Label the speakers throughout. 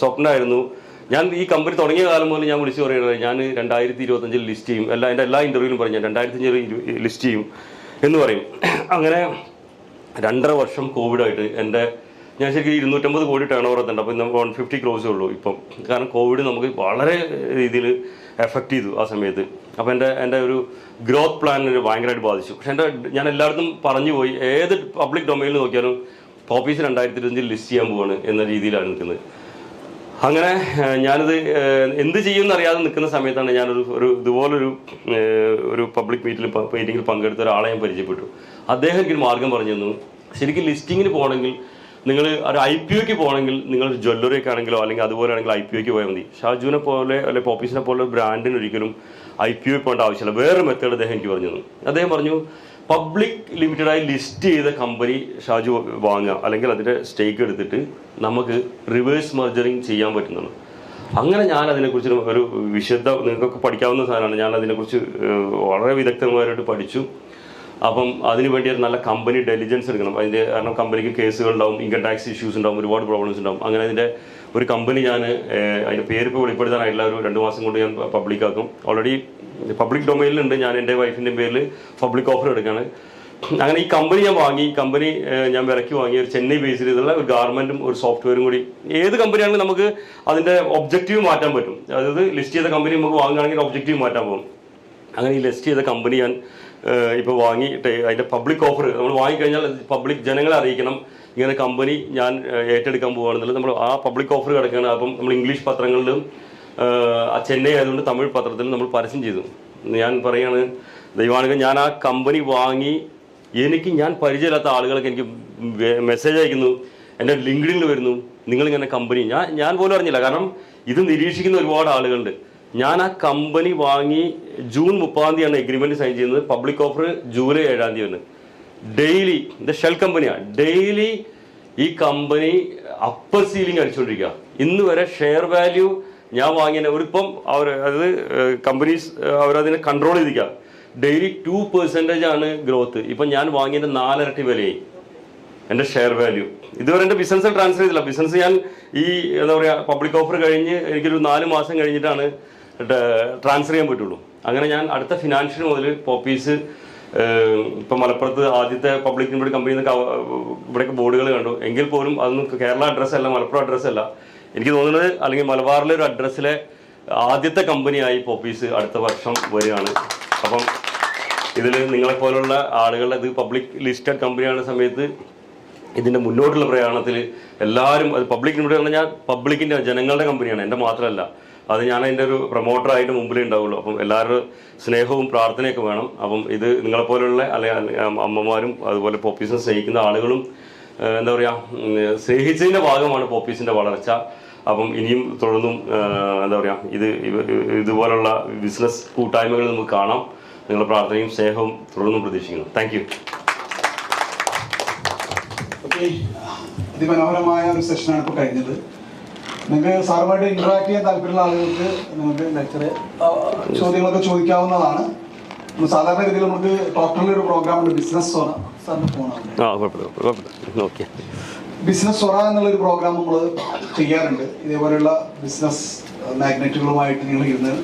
Speaker 1: സ്വപ്നമായിരുന്നു. ഞാൻ ഈ കമ്പനി തുടങ്ങിയ കാലം മുതൽ ഞാൻ വിളിച്ചു പറയുന്നത് ഞാൻ 2025 ലിസ്റ്റ് ചെയ്യും, എൻ്റെ എല്ലാ ഇൻ്റർവ്യൂവിലും പറഞ്ഞു ഞാൻ 2025 ലിസ്റ്റ് ചെയ്യും എന്ന് പറയും. അങ്ങനെ 2.5 വർഷം കോവിഡായിട്ട് ഞാൻ ശരിക്കും 250 കോടി ടേൺ ഓവർ എത്തുന്നുണ്ട്. അപ്പോൾ നമുക്ക് 150 ക്രോസേ ഉള്ളൂ ഇപ്പം. കാരണം കോവിഡ് നമുക്ക് വളരെ രീതിയിൽ എഫക്റ്റ് ചെയ്തു ആ സമയത്ത്. അപ്പോൾ എൻ്റെ ഒരു ഗ്രോത്ത് പ്ലാനിന് ഭയങ്കരമായിട്ട് ബാധിച്ചു. പക്ഷേ ഞാൻ എല്ലായിടത്തും പറഞ്ഞു പോയി, ഏത് പബ്ലിക് ഡൊമൈനിൽ നോക്കിയാലും പോപ്പീസ് 2025 ലിസ്റ്റ് ചെയ്യാൻ പോവാണ് എന്ന രീതിയിലാണ് നിൽക്കുന്നത്. അങ്ങനെ ഞാനിത് എന്ത് ചെയ്യുമെന്ന് അറിയാതെ നിൽക്കുന്ന സമയത്താണ് ഞാനൊരു ഇതുപോലൊരു പബ്ലിക് മീറ്റിങ്ങിൽ പങ്കെടുത്ത ഒരാളെ ഞാൻ പരിചയപ്പെട്ടു. അദ്ദേഹം എനിക്കൊരു മാർഗം പറഞ്ഞു തന്നു. ശരിക്കും ലിസ്റ്റിങ്ങിന് പോകണമെങ്കിൽ നിങ്ങൾ ഒരു IPOക്ക് പോകണമെങ്കിൽ നിങ്ങൾ ജ്വല്ലറിയൊക്കെ ആണെങ്കിലോ അല്ലെങ്കിൽ അതുപോലെ ആണെങ്കിൽ IPOക്ക് പോയാൽ മതി. ഷാജുവിനെ പോലെ അല്ലെങ്കിൽ പോപ്പീസിനെ പോലെ ബ്രാൻഡിന് ഒരിക്കലും IPO പോകേണ്ട ആവശ്യമില്ല. വേറെ മെത്തേഡ് അദ്ദേഹം എനിക്ക് പറഞ്ഞു തന്നു. അദ്ദേഹം പറഞ്ഞു, പബ്ലിക് ലിമിറ്റഡായി ലിസ്റ്റ് ചെയ്ത കമ്പനി ഷാജു വാങ്ങുക, അല്ലെങ്കിൽ അതിൻ്റെ സ്റ്റേക്ക് എടുത്തിട്ട് നമുക്ക് റിവേഴ്സ് മെർജറിങ് ചെയ്യാൻ പറ്റുന്നതാണ്. അങ്ങനെ ഞാൻ അതിനെക്കുറിച്ച് ഒരു നിങ്ങൾക്കൊക്കെ പഠിക്കാവുന്ന സാധനമാണ്. ഞാൻ അതിനെക്കുറിച്ച് വളരെ വിദഗ്ധമായിട്ട് പഠിച്ചു. അപ്പം അതിനുവേണ്ടി ഒരു നല്ല കമ്പനി ഡെലിജൻസ് എടുക്കണം. കാരണം കമ്പനിക്ക് കേസുകൾ ഉണ്ടാവും, ഇൻകം ടാക്സ് ഇഷ്യൂസ് ഉണ്ടാവും, ഒരുപാട് പ്രോബ്ലംസ് ഉണ്ടാവും. അങ്ങനെ അതിൻ്റെ ഒരു കമ്പനി അതിൻ്റെ പേരിപ്പോൾ വെളിപ്പെടുത്താനായില്ല, ഒരു 2 മാസം കൊണ്ട് ഞാൻ പബ്ലിക്കാക്കും. Already public ഡൊമൈനിലുണ്ട്. ഞാൻ എൻ്റെ വൈഫിൻ്റെ പേരിൽ പബ്ലിക് ഓഫർ എടുക്കുകയാണ്. അങ്ങനെ ഈ കമ്പനി ഞാൻ വാങ്ങി. കമ്പനി ഞാൻ വിലയ്ക്ക് വാങ്ങി. ഒരു ചെന്നൈ ബേസിൽ ഇതുള്ള ഒരു ഗാർമെൻറ്റും ഒരു സോഫ്റ്റ്വെയറും കൂടി. ഏത് കമ്പനിയാണെങ്കിലും നമുക്ക് അതിൻ്റെ ഒബ്ജക്റ്റീവ് മാറ്റാൻ പറ്റും. അതായത് ലിസ്റ്റ് ചെയ്ത കമ്പനി നമുക്ക് വാങ്ങുകയാണെങ്കിൽ ഒബ്ജക്റ്റീവ് മാറ്റാൻ പോകും. അങ്ങനെ ഈ ലിസ്റ്റ് ചെയ്ത കമ്പനി ഞാൻ ഇപ്പോൾ വാങ്ങിയിട്ട് അതിൻ്റെ പബ്ലിക് ഓഫർ നമ്മൾ വാങ്ങിക്കഴിഞ്ഞാൽ ജനങ്ങളെ അറിയിക്കണം, ഇങ്ങനെ കമ്പനി ഞാൻ ഏറ്റെടുക്കാൻ പോകുകയാണെന്നുള്ളത്. നമ്മൾ ആ പബ്ലിക് ഓഫർ കിടക്കുകയാണ്. അപ്പം നമ്മൾ ഇംഗ്ലീഷ് പത്രങ്ങളിലും ചെന്നൈ ആയതുകൊണ്ട് തമിഴ് പത്രത്തിലും നമ്മൾ പരസ്യം ചെയ്തു. ഞാൻ പറയുകയാണ്, ദൈവാനുഗ്രഹം ഞാൻ ആ കമ്പനി വാങ്ങി. ഞാൻ പരിചയമില്ലാത്ത ആളുകളൊക്കെ എനിക്ക് മെസ്സേജ് അയക്കുന്നു, എൻ്റെ ലിങ്ക്ഡിനിൽ വരുന്നു, നിങ്ങളിങ്ങനെ കമ്പനി ഞാൻ പോലും അറിഞ്ഞില്ല. കാരണം ഇത് നിരീക്ഷിക്കുന്ന ഒരുപാട് ആളുകളുണ്ട്. ഞാൻ ആ കമ്പനി വാങ്ങി ജൂൺ 30 എഗ്രിമെൻറ്റ് സൈൻ ചെയ്യുന്നത്. പബ്ലിക് ഓഫർ ജൂലൈ 7 ഡെയിലി ഇത് ഷെൽ കമ്പനിയാണ്. ഡെയിലി ഈ കമ്പനി അപ്പർ സീലിംഗ് അടിച്ചുകൊണ്ടിരിക്കുക. ഇന്ന് വരെ ഷെയർ വാല്യൂ ഞാൻ വാങ്ങിയ ഇപ്പം അതായത് കമ്പനീസ് അവരതിനെ കൺട്രോൾ ചെയ്തിരിക്കുക. ഡെയിലി 2% ആണ് ഗ്രോത്ത്. ഇപ്പം ഞാൻ വാങ്ങിയതിൻ്റെ 4 ഇരട്ടി വിലയായി എൻ്റെ ഷെയർ വാല്യൂ. ഇതുവരെ എൻ്റെ ബിസിനസ്സിൽ ട്രാൻസ്ഫർ ചെയ്തില്ല. ബിസിനസ് ഞാൻ എന്താ പറയുക, പബ്ലിക് ഓഫർ കഴിഞ്ഞ് എനിക്കൊരു 4 മാസം കഴിഞ്ഞിട്ടാണ് ട്രാൻസ്ഫർ ചെയ്യാൻ പറ്റുള്ളൂ. അങ്ങനെ ഞാൻ അടുത്ത ഫിനാൻഷ്യൽ മുതൽ പോപ്പീസ് ഇപ്പം മലപ്പുറത്ത് ആദ്യത്തെ പബ്ലിക് ലിമിറ്റഡ് കമ്പനി ഇവിടെയൊക്കെ ബോർഡുകൾ കണ്ടു. എങ്കിൽ പോലും അതൊന്നും കേരള അഡ്രസ്സല്ല, മലപ്പുറം അഡ്രസ്സല്ല. എനിക്ക് തോന്നുന്നത് അല്ലെങ്കിൽ മലബാറിലെ ഒരു അഡ്രസ്സിലെ ആദ്യത്തെ കമ്പനിയായി പോപ്പീസ് അടുത്ത വർഷം വരികയാണ്. അപ്പം ഇതിൽ നിങ്ങളെപ്പോലുള്ള ആളുകളുടെ ഇത് പബ്ലിക് ലിസ്റ്റഡ് കമ്പനിയാകുന്ന സമയത്ത് ഇതിൻ്റെ മുന്നോട്ടുള്ള പ്രയാണത്തിൽ എല്ലാവരും അത് പബ്ലിക് ലിമിറ്റഡ് പറഞ്ഞാൽ പബ്ലിക്കിൻ്റെ ജനങ്ങളുടെ കമ്പനിയാണ്, എൻ്റെ മാത്രമല്ല. അത് ഞാൻ അതിൻ്റെ ഒരു പ്രൊമോട്ടറായിട്ട് മുമ്പിലേ ഉണ്ടാവുള്ളൂ. അപ്പം എല്ലാവരുടെ സ്നേഹവും പ്രാർത്ഥനയൊക്കെ വേണം. അപ്പം ഇത് നിങ്ങളെപ്പോലുള്ള അല്ലെങ്കിൽ അമ്മമാരും അതുപോലെ പോപ്പീസിനെ സ്നേഹിക്കുന്ന ആളുകളും എന്താ പറയുക സ്നേഹിച്ചതിൻ്റെ ഭാഗമാണ് പോപ്പീസിൻ്റെ വളർച്ച. അപ്പം ഇനിയും തുടർന്നും എന്താ പറയുക ഇതുപോലുള്ള ബിസിനസ് കൂട്ടായ്മകൾ നമുക്ക് കാണാം. നിങ്ങളുടെ പ്രാർത്ഥനയും സ്നേഹവും തുടർന്നും പ്രതീക്ഷിക്കുന്നു. Thank you.
Speaker 2: അതിമനോഹരമായ ഒരു സെഷനാണ് ഇപ്പോൾ കഴിഞ്ഞത്. നിങ്ങൾക്ക് സാറുമായിട്ട് ഇന്ററാക്ട് ചെയ്യാൻ താല്പര്യമുള്ള ആളുകൾക്ക് നിങ്ങൾക്ക് ലെക്ചർ ചോദ്യങ്ങളൊക്കെ ചോദിക്കാവുന്നതാണ്. സാധാരണ രീതിയിൽ നമുക്ക് ഡോക്ടറിൻ്റെ ഒരു പ്രോഗ്രാം ഉണ്ട്, ബിസിനസ് സൊറ. സാറിന് ഫോണാണ്. ബിസിനസ് സൊറ എന്നുള്ളൊരു പ്രോഗ്രാം നമ്മൾ ചെയ്യാറുണ്ട്. ഇതേപോലെയുള്ള ബിസിനസ് മാഗ്നറ്റുകളുമായിട്ട് നിങ്ങൾ ഇരുന്ന്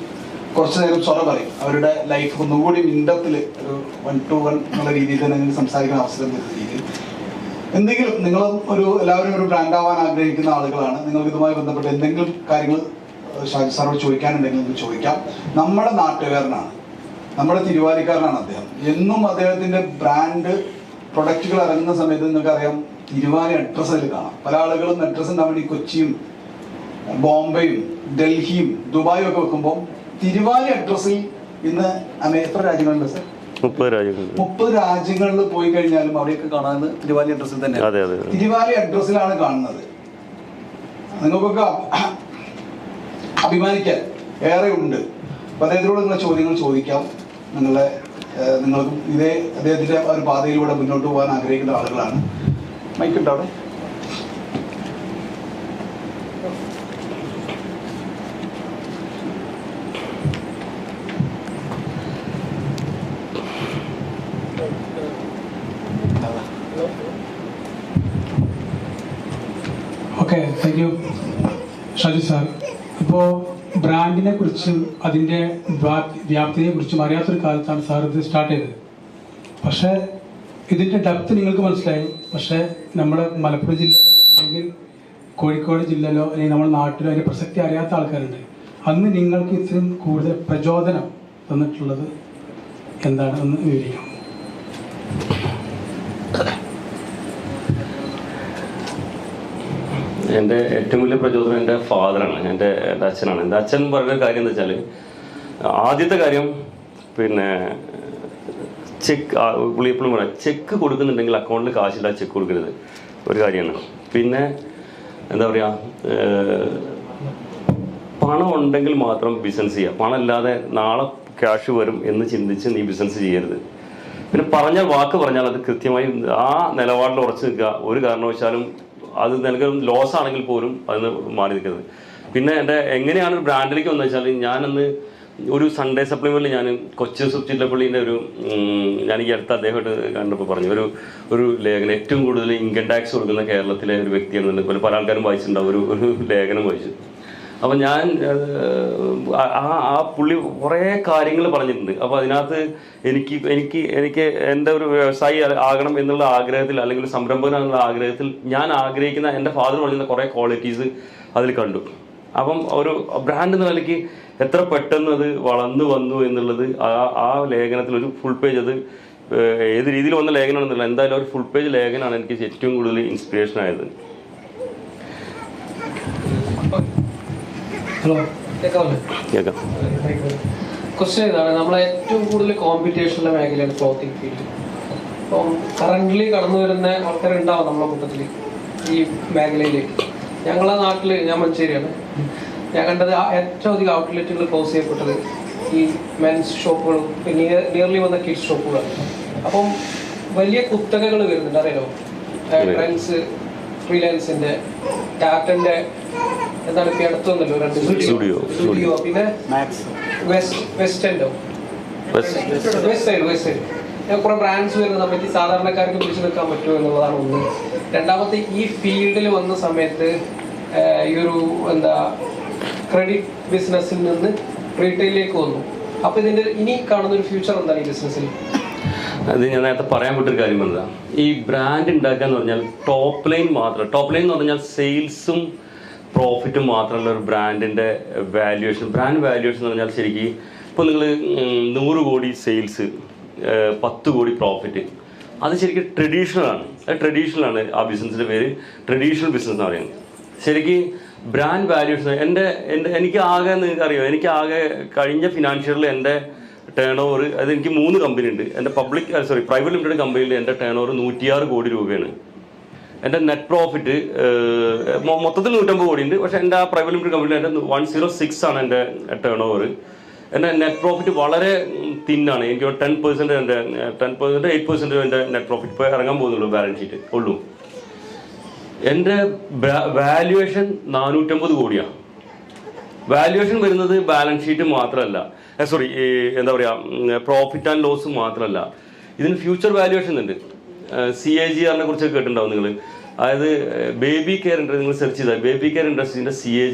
Speaker 2: കുറച്ച് നേരം സൊറ പറയും. അവരുടെ ലൈഫ് ഒന്നുകൂടി മിൻഡത്തിൽ ഒരു 1-to-1 എന്നുള്ള രീതിയിൽ തന്നെ നിങ്ങൾ സംസാരിക്കുന്ന അവസരം രീതിയിൽ എന്തെങ്കിലും നിങ്ങളും എല്ലാവരും ഒരു ബ്രാൻഡ് ആവാൻ ആഗ്രഹിക്കുന്ന ആളുകളാണ്. നിങ്ങൾക്ക് ഇതുമായി ബന്ധപ്പെട്ട് എന്തെങ്കിലും കാര്യങ്ങൾ ഷാജി സാറോട് ചോദിക്കാനുണ്ടെങ്കിൽ നിങ്ങൾക്ക് ചോദിക്കാം. നമ്മുടെ നാട്ടുകാരനാണ്, നമ്മുടെ തിരുവാലിക്കാരനാണ് അദ്ദേഹം. എന്നും അദ്ദേഹത്തിന്റെ ബ്രാൻഡ് പ്രൊഡക്റ്റുകൾ ഇറങ്ങുന്ന സമയത്ത് നിങ്ങൾക്കറിയാം തിരുവാലി അഡ്രസ്സ് അതിൽ കാണാം. പല ആളുകളും അഡ്രസ്സ് ഉണ്ടാവും. ഈ കൊച്ചിയും ബോംബെയും ഡൽഹിയും ദുബായും ഒക്കെ വെക്കുമ്പോൾ തിരുവാലി അഡ്രസ്സിൽ ഇന്ന് എത്ര രാജ്യങ്ങളുണ്ട് സർ? 30 രാജ്യങ്ങളിൽ പോയി കഴിഞ്ഞാലും അവിടെയൊക്കെ കാണുന്നത് തിരുവാലി അഡ്രസ്സിൽ തന്നെ. തിരുവാലി അഡ്രസ്സിലാണ് കാണുന്നത്. നിങ്ങൾക്കൊക്കെ അഭിമാനിക്കാൻ ഏറെ ഉണ്ട്. അപ്പൊ അദ്ദേഹത്തിനോട് നിങ്ങളെ ചോദ്യങ്ങൾ ചോദിക്കാം. നിങ്ങൾക്കും അദ്ദേഹത്തിന്റെ ഒരു പാതയിലൂടെ മുന്നോട്ട് പോകാൻ ആഗ്രഹിക്കുന്ന ആളുകളാണ്. മൈക്കുണ്ടോ അവിടെ? Okay, thank you,
Speaker 3: Shaji sir, ഇപ്പോൾ ബ്രാൻഡിനെ കുറിച്ചും അതിൻ്റെ വ്യാപ്തിയെ കുറിച്ചും അറിയാത്തൊരു കാലത്താണ് സാർ ഇത് സ്റ്റാർട്ട് ചെയ്തത്. പക്ഷേ ഇതിൻ്റെ ഡെപ്ത് നിങ്ങൾക്ക് മനസ്സിലായി. പക്ഷേ നമ്മുടെ മലപ്പുറം ജില്ലയിലോ അല്ലെങ്കിൽ കോഴിക്കോട് ജില്ലയിലോ അല്ലെങ്കിൽ നമ്മുടെ നാട്ടിലോ അതിൻ്റെ പ്രസക്തി അറിയാത്ത ആൾക്കാരുണ്ട്. അന്ന് നിങ്ങൾക്ക് ഇത്രയും കൂടുതൽ പ്രചോദനം തന്നിട്ടുള്ളത് എന്താണ് എന്ന് വിവരിക്കാം.
Speaker 1: എൻ്റെ ഏറ്റവും വലിയ പ്രചോദനം എൻ്റെ ഫാദറാണ്, എൻ്റെ അച്ഛനാണ്. എൻ്റെ അച്ഛൻ പറഞ്ഞ കാര്യം എന്താ വെച്ചാൽ, ആദ്യത്തെ കാര്യം പിന്നെ ചെക്ക്, പുള്ളി എപ്പോഴും പറയാം, ചെക്ക് കൊടുക്കുന്നുണ്ടെങ്കിൽ അക്കൗണ്ടിൽ കാശില്ല, ചെക്ക് കൊടുക്കരുത്, ഒരു കാര്യമാണ്. പിന്നെ എന്താ പറയുക, പണം ഉണ്ടെങ്കിൽ മാത്രം ബിസിനസ് ചെയ്യുക, പണം ഇല്ലാതെ നാളെ ക്യാഷ് വരും എന്ന് ചിന്തിച്ച് നീ ബിസിനസ് ചെയ്യരുത്. പിന്നെ പറഞ്ഞാൽ വാക്ക് പറഞ്ഞാൽ അത് കൃത്യമായി ആ നിലപാടിൽ ഉറച്ചു നിൽക്കുക. ഒരു കാരണവശാലും അത് നിനക്ക് ലോസ് ആണെങ്കിൽ പോലും അതിന് മാറി നിൽക്കരുത്. പിന്നെ എൻ്റെ എങ്ങനെയാണ് ഒരു ബ്രാൻഡിലേക്ക് വന്നു വെച്ചാൽ, ഞാനന്ന് ഒരു സൺഡേ സപ്ലിമെന്റിൽ ഞാൻ കൊച്ചു സുച്ചില്ലപ്പള്ളിൻ്റെ ഞാൻ ഈ അടുത്ത അദ്ദേഹമായിട്ട് കണ്ടപ്പോൾ പറഞ്ഞു, ഒരു ലേഖനം, ഏറ്റവും കൂടുതൽ ഇൻകം ടാക്സ് കൊടുക്കുന്ന കേരളത്തിലെ ഒരു വ്യക്തിയാണെന്നുണ്ട്. പല ആൾക്കാരും വായിച്ചിട്ടുണ്ടാവും, ഒരു ലേഖനം വായിച്ചു. അപ്പം ഞാൻ ആ പുള്ളി കുറേ കാര്യങ്ങൾ പറഞ്ഞിട്ടുണ്ട്. അപ്പോൾ അതിനകത്ത് എനിക്ക് എൻ്റെ ഒരു വ്യവസായി ആകണം എന്നുള്ള ആഗ്രഹത്തിൽ, അല്ലെങ്കിൽ ഒരു സംരംഭകനാണെന്നുള്ള ആഗ്രഹത്തിൽ ഞാൻ ആഗ്രഹിക്കുന്ന എൻ്റെ ഫാദർ പറഞ്ഞിരുന്ന കുറേ ക്വാളിറ്റീസ് അതിൽ കണ്ടു. അപ്പം ഒരു ബ്രാൻഡ് എന്ന നിലയ്ക്ക് എത്ര പെട്ടെന്ന് അത് വളർന്നു വന്നു എന്നുള്ളത് ആ ലേഖനത്തിൽ ഒരു ഫുൾ പേജ്, അത് ഏത് രീതിയിൽ വന്ന ലേഖനമാണെന്നില്ല, എന്തായാലും ഒരു ഫുൾ പേജ് ലേഖനമാണ് എനിക്ക് ഏറ്റവും കൂടുതൽ ഇൻസ്പിറേഷൻ ആയത്.
Speaker 4: ഹലോ, കേൾക്കാം. ക്വസ്റ്റ്യൻ ഇതാണ്, നമ്മളെ ഏറ്റവും കൂടുതൽ കോമ്പറ്റീഷനുള്ള മേഖലയാണ് ക്ലോത്തിങ് ഫീൽഡ്. അപ്പം കറൻ്റ്ലി കടന്നു വരുന്ന ആൾക്കാരുണ്ടാവും നമ്മളെ കൂട്ടത്തിൽ ഈ മേഖലയിലേക്ക്. ഞങ്ങളെ നാട്ടിൽ, ഞാൻ മഞ്ചേരിയാണ്, ഞാൻ കണ്ടത് ഏറ്റവും അധികം ഔട്ട്ലെറ്റുകൾ ക്ലോസ് ചെയ്യപ്പെട്ടത് ഈ മെൻസ് ഷോപ്പുകളും നിയർലി വന്ന കിഡ്സ് ഷോപ്പുകളാണ്. അപ്പം വലിയ കുത്തകകൾ വരുന്നുണ്ട്, അറിയാലോ, ട്രെൻഡ്സ്, ഫ്രീലാൻസിന്റെ, ടാറ്റന്റെ, എന്താണ് ഇപ്പം അടുത്ത് വന്നല്ലോ 2 സ്റ്റുഡിയോ, പിന്നെ വെസ്റ്റ് സൈഡ് കുറെ ബ്രാൻഡ്സ് വരുന്ന സമയത്ത് സാധാരണക്കാർക്ക് പിടിച്ചു നിൽക്കാൻ പറ്റുമോ എന്നുള്ളതാണ് ഒന്ന്. രണ്ടാമത്തെ, ഈ ഫീൽഡിൽ വന്ന സമയത്ത് ഈ ഒരു ക്രെഡിറ്റ് ബിസിനസ്സിൽ നിന്ന് റീറ്റെയിലേക്ക് വന്നു. അപ്പൊ ഇതിന്റെ ഇനി കാണുന്ന ഒരു ഫ്യൂച്ചർ എന്താണ് ഈ ബിസിനസ്സിൽ?
Speaker 1: അത് ഞാൻ നേരത്തെ പറയാൻ പറ്റൊരു കാര്യം എന്താ, ഈ ബ്രാൻഡ് ഉണ്ടാക്കുക എന്ന് പറഞ്ഞാൽ ടോപ്പ് ലൈൻ എന്ന് പറഞ്ഞാൽ സെയിൽസും പ്രോഫിറ്റും മാത്രമല്ല ഒരു ബ്രാൻഡിൻ്റെ വാല്യുവേഷൻ. ബ്രാൻഡ് വാല്യുവേഷൻ എന്ന് പറഞ്ഞാൽ ശരിക്കും ഇപ്പോൾ നിങ്ങൾ 100 കോടി സെയിൽസ്, 10 കോടി പ്രോഫിറ്റ്, അത് ശരിക്കും ട്രഡീഷണലാണ്. ആ ബിസിനസ്സിൻ്റെ പേര് ട്രഡീഷണൽ ബിസിനസ് എന്ന് പറയുന്നത്. ശരിക്കും ബ്രാൻഡ് വാല്യുവേഷൻ എനിക്ക് ആകെ, നിങ്ങൾക്ക് അറിയാം, എനിക്ക് ആകെ കഴിഞ്ഞ ഫിനാൻഷ്യറിൽ എൻ്റെ ടേൺ ഓവർ, അത് എനിക്ക് 3 കമ്പനി ഉണ്ട്. എൻ്റെ പ്രൈവറ്റ് ലിമിറ്റഡ് കമ്പനിയിൽ എൻ്റെ ടേൺ ഓവർ 106 കോടി രൂപയാണ്. എൻ്റെ നെറ്റ് പ്രോഫിറ്റ് മൊത്തത്തിൽ 150 കോടി ഉണ്ട്. പക്ഷേ എൻ്റെ ആ പ്രൈവറ്റ് ലിമിറ്റഡ് കമ്പനിയിൽ എൻ്റെ 106 ആണ് എൻ്റെ ടേൺ ഓവർ. എൻ്റെ നെറ്റ് പ്രോഫിറ്റ് വളരെ തിന്നാണ്. എനിക്ക് 10%, 8% എൻ്റെ നെറ്റ് പ്രോഫിറ്റ് ഇപ്പോൾ ഇറങ്ങാൻ പോകുന്നുള്ളൂ, ബാലൻസ് ഷീറ്റ് ഉള്ളൂ. എൻ്റെ വാല്യുവേഷൻ 450 കോടിയാണ്. വാല്യുവേഷൻ വരുന്നത് ബാലൻസ് ഷീറ്റ് മാത്രമല്ല, എന്താ പറയുക, പ്രോഫിറ്റ് ആൻഡ് ലോസ് മാത്രമല്ല, ഇതിന് ഫ്യൂച്ചർ വാല്യുവേഷൻ ഉണ്ട്. CAGR കുറിച്ചൊക്കെ കേട്ടിട്ടുണ്ടാവും നിങ്ങൾ. അതായത് ബേബി കെയർ ഇൻഡസ്ട്രി, നിങ്ങൾ സെർച്ച് ചെയ്താൽ ബേബി കെയർ ഇൻഡസ്ട്രീൻ്റെ CAGR